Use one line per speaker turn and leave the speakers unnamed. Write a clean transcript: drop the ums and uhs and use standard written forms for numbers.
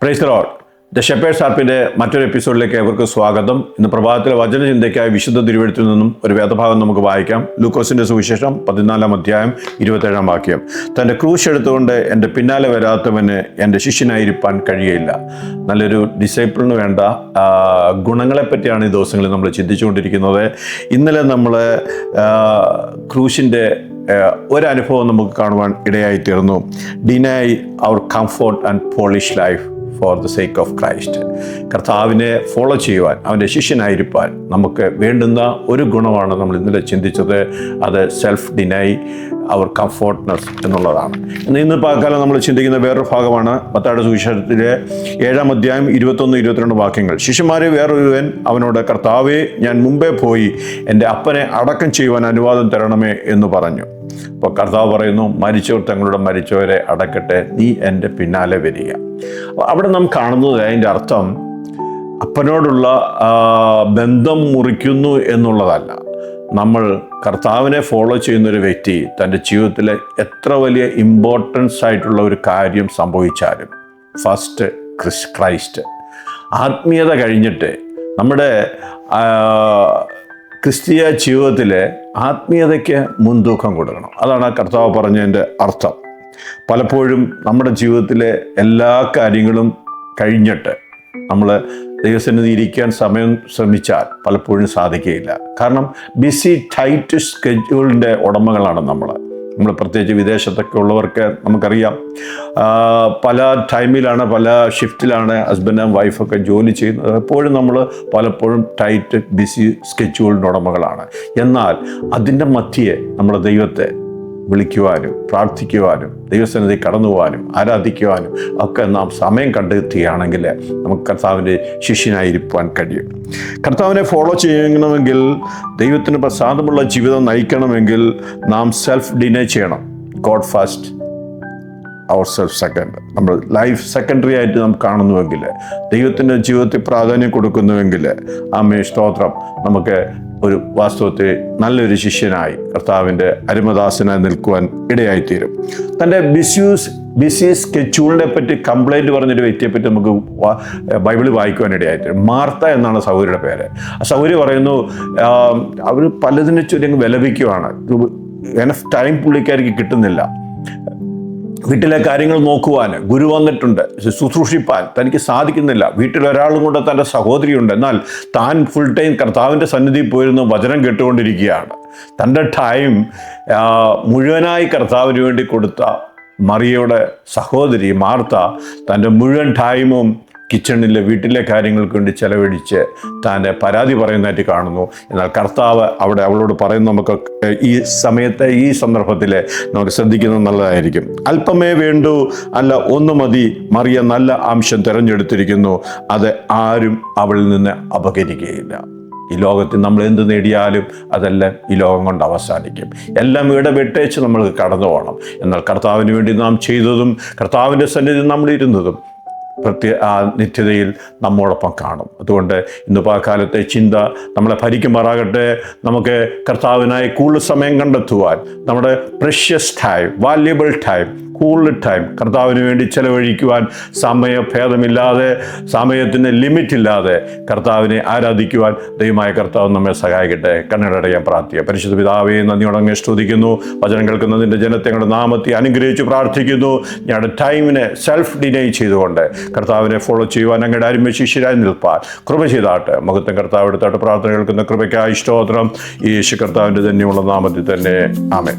Price the lord. The shepherd's ആപ്പിൻ്റെ മറ്റൊരു എപ്പിസോഡിലേക്ക് ഏവർക്കും സ്വാഗതം. ഇന്ന് പ്രഭാതത്തിലെ വചനചിന്തയ്ക്കായി വിശുദ്ധ തിരുവെഴുത്തിൽ നിന്നും ഒരു വേദഭാഗം നമുക്ക് വായിക്കാം. ലൂക്കോസിൻ്റെ സുവിശേഷം 14 അധ്യായം 27 വാക്യം. തൻ്റെ ക്രൂശ് എടുത്തുകൊണ്ട് എൻ്റെ പിന്നാലെ വരാത്തവന് എൻ്റെ ശിഷ്യനായിരിക്കാൻ കഴിയയില്ല. നല്ലൊരു ഡിസൈപ്പിളിന് വേണ്ട ഗുണങ്ങളെപ്പറ്റിയാണ് ഈ ദിവസങ്ങളിൽ നമ്മൾ ചിന്തിച്ചുകൊണ്ടിരിക്കുന്നത്. ഇന്നലെ നമ്മൾ ക്രൂശിൻ്റെ ഒരനുഭവം നമുക്ക് കാണുവാൻ ഇടയായിത്തീർന്നു. Deny our comfort and polish life for the sake of Christ. കർത്താവിനെ ഫോളോ ചെയ്യുവാൻ, അവൻ്റെ ശിഷ്യനായിരിക്കാൻ നമുക്ക് വേണ്ടുന്ന ഒരു ഗുണമാണ് നമ്മൾ ഇന്നലെ ചിന്തിച്ചത്. അത് സെൽഫ് ഡിനൈ അവർ കംഫോർട്ട്നെസ് എന്നുള്ളതാണ്. ഇന്ന് പകൽക്കാലം നമ്മൾ ചിന്തിക്കുന്ന വേറൊരു ഭാഗമാണ് മത്തായിയുടെ സുവിശേഷത്തിലെ 7 അധ്യായം 21-22 വാക്യങ്ങൾ. ശിഷ്യന്മാരെ വേറൊരുവൻ അവനോട്, കർത്താവേ, ഞാൻ മുമ്പേ പോയി എൻ്റെ അപ്പനെ അടക്കം ചെയ്യുവാൻ അനുവാദം തരണമേ എന്ന് പറഞ്ഞു. അപ്പോൾ കർത്താവ് പറയുന്നു, മരിച്ചവർ തങ്ങളുടെ മരിച്ചവരെ അടക്കട്ടെ, നീ എൻ്റെ പിന്നാലെ വരിക. അവിടെ നാം കാണുന്നത് അതിൻ്റെ അർത്ഥം അപ്പനോടുള്ള ബന്ധം മുറിക്കുന്നു എന്നുള്ളതല്ല. നമ്മൾ കർത്താവിനെ ഫോളോ ചെയ്യുന്നൊരു വ്യക്തി തൻ്റെ ജീവിതത്തിലെ എത്ര വലിയ ഇമ്പോർട്ടൻസ് ആയിട്ടുള്ള ഒരു കാര്യം സംഭവിച്ചാലും ഫസ്റ്റ് ക്രൈസ്റ്റ്, ആത്മീയത കഴിഞ്ഞിട്ട് നമ്മുടെ ക്രിസ്തീയ ജീവിതത്തിലെ ആത്മീയതയ്ക്ക് മുൻതൂക്കം കൊടുക്കണം. അതാണ് കർത്താവ് പറഞ്ഞതിൻ്റെ അർത്ഥം. പലപ്പോഴും നമ്മുടെ ജീവിതത്തിലെ എല്ലാ കാര്യങ്ങളും കഴിഞ്ഞിട്ട് നമ്മൾ ദൈവസന്നിധി ഇരിക്കാൻ ശ്രമിച്ചാൽ പലപ്പോഴും സാധിക്കുകയില്ല. കാരണം ബിസി ടൈറ്റ് സ്കെഡ്യൂളിൻ്റെ ഉടമകളാണ് നമ്മൾ പ്രത്യേകിച്ച് വിദേശത്തൊക്കെ ഉള്ളവർക്ക് നമുക്കറിയാം. പല ടൈമിലാണ്, പല ഷിഫ്റ്റിലാണ് ഹസ്ബൻഡും വൈഫൊക്കെ ജോലി ചെയ്യുന്നത്. എപ്പോഴും നമ്മൾ പലപ്പോഴും ടൈറ്റ് ബിസി സ്കെഡ്യൂളിൻ്റെ ഉടമകളാണ്. എന്നാൽ അതിൻ്റെ മധ്യേ നമ്മൾ ദൈവത്തെ വിളിക്കുവാനും പ്രാർത്ഥിക്കുവാനും ദൈവസന്നിധി കടന്നു പോകാനും ആരാധിക്കുവാനും ഒക്കെ നാം സമയം കണ്ടെത്തുകയാണെങ്കിൽ നമുക്ക് കർത്താവിൻ്റെ ശിഷ്യനായിരിക്കാൻ കഴിയും. കർത്താവിനെ ഫോളോ ചെയ്യണമെങ്കിൽ, ദൈവത്തിന് പ്രസാദമുള്ള ജീവിതം നയിക്കണമെങ്കിൽ നാം സെൽഫ് ഡിനൈ ചെയ്യണം. ഗോഡ് ഫസ്റ്റ്, അവർ സെൽഫ് സെക്കൻഡ്. നമ്മൾ ലൈഫ് സെക്കൻഡറി ആയിട്ട് നാം കാണുന്നുവെങ്കിൽ, ദൈവത്തിൻ്റെ ജീവിതത്തിൽ പ്രാധാന്യം കൊടുക്കുന്നുവെങ്കിൽ, ആമേ സ്തോത്രം, നമുക്ക് ഒരു വാസ്തവത്തിൽ നല്ലൊരു ശിഷ്യനായി കർത്താവിൻ്റെ അരുമദാസനായി നിൽക്കുവാൻ ഇടയായിത്തീരും. തൻ്റെ ബിസി സ്കെഡ്യൂളിനെ പറ്റി കംപ്ലൈൻറ്റ് പറഞ്ഞൊരു വ്യക്തിയെപ്പറ്റി നമുക്ക് ബൈബിളിൽ വായിക്കുവാൻ ഇടയായിത്തീരും. മാർത്ത എന്നാണ് സൗകര്യയുടെ പേര്. സൗകര്യ പറയുന്നു, അവർ പലതിനെ ചൊല്ലി അങ്ങ് വിലപിക്കുവാണ്. എനഫ് ടൈം പുള്ളിക്കാർക്ക് കിട്ടുന്നില്ല. വീട്ടിലെ കാര്യങ്ങൾ നോക്കുവാൻ ഗുരു വന്നിട്ടുണ്ട്, ശുശ്രൂഷിപ്പാൻ തനിക്ക് സാധിക്കുന്നില്ല. വീട്ടിലൊരാളും കൊണ്ട് തൻ്റെ സഹോദരിയുണ്ട്, എന്നാൽ താൻ ഫുൾ ടൈം കർത്താവിൻ്റെ സന്നിധിയിൽ പോയിരുന്ന് വചനം കേട്ടുകൊണ്ടിരിക്കുകയാണ്. തൻ്റെ ടൈം മുഴുവനായി കർത്താവിന് വേണ്ടി കൊടുത്ത മറിയയുടെ സഹോദരി മാർത്ത തൻ്റെ മുഴുവൻ ടൈമും കിച്ചണിലെ വീട്ടിലെ കാര്യങ്ങൾക്ക് വേണ്ടി ചെലവഴിച്ച് താൻ പരാതി പറയുന്നതായിട്ട് കാണുന്നു. എന്നാൽ കർത്താവ് അവിടെ അവളോട് പറയുന്ന നമുക്ക് ഈ സമയത്തെ ഈ സന്ദർഭത്തിൽ നമുക്ക് ശ്രദ്ധിക്കുന്നത് നല്ലതായിരിക്കും. അല്പമേ വേണ്ടൂ, അല്ല ഒന്ന് മതി. മറിയ നല്ല അംശം തിരഞ്ഞെടുത്തിരിക്കുന്നു, അത് ആരും അവളിൽ നിന്ന് അപഹരിക്കുകയില്ല. ഈ ലോകത്തിൽ നമ്മൾ എന്ത് നേടിയാലും അതെല്ലാം ഈ ലോകം കൊണ്ട് അവസാനിക്കും. എല്ലാം ഇവിടെ വിട്ടേച്ച് നമ്മൾ കടന്നു പോകണം. എന്നാൽ കർത്താവിന് വേണ്ടി നാം ചെയ്തതും കർത്താവിൻ്റെ സന്നിധിയിൽ നമ്മൾ ഇരുന്നതും നിത്യതയിൽ നമ്മോടൊപ്പം കാണും. അതുകൊണ്ട് ഇന്ന് പകൽക്കാലത്തെ ചിന്ത നമ്മളെ ഭരിക്കുമാറാകട്ടെ. നമുക്ക് കർത്താവിനായി കൂടുതൽ സമയം കണ്ടെത്തുവാൻ, നമ്മുടെ പ്രഷ്യസ് ടൈം, വാല്യബിൾ ടൈം, കൂടുതൽ ടൈം കർത്താവിന് വേണ്ടി ചെലവഴിക്കുവാൻ, സമയഭേദമില്ലാതെ, സമയത്തിന് ലിമിറ്റില്ലാതെ കർത്താവിനെ ആരാധിക്കുവാൻ ദൈവമായ കർത്താവ് നമ്മെ സഹായിക്കട്ടെ. കണ്ണടയാൻ പ്രാർത്ഥിക്കുക. പരിശുദ്ധ പിതാവേ, നന്ദിയോടങ്ങ് സ്തുതിക്കുന്നു. വചനം കേൾക്കുന്നതിൻ്റെ ജനത്തെ ഞങ്ങളുടെ നാമത്തെ അനുഗ്രഹിച്ച് പ്രാർത്ഥിക്കുന്നു. ഞങ്ങളുടെ ടൈമിനെ സെൽഫ് ഡിനൈ ചെയ്തുകൊണ്ട് കർത്താവിനെ ഫോളോ ചെയ്യുവാൻ, ഞങ്ങളുടെ അരുമ ശിഷ്യരായി നിൽപ്പാൻ കൃപ ചെയ്താട്ട്. മഹത്വം കർത്താവ് എടുത്താട്ട് പ്രാർത്ഥന കേൾക്കുന്ന കൃപയ്ക്കായി സ്തോത്രം. യേശു കർത്താവിൻ്റെ ധന്യമുള്ള നാമത്തിൽ തന്നെ ആമേൻ.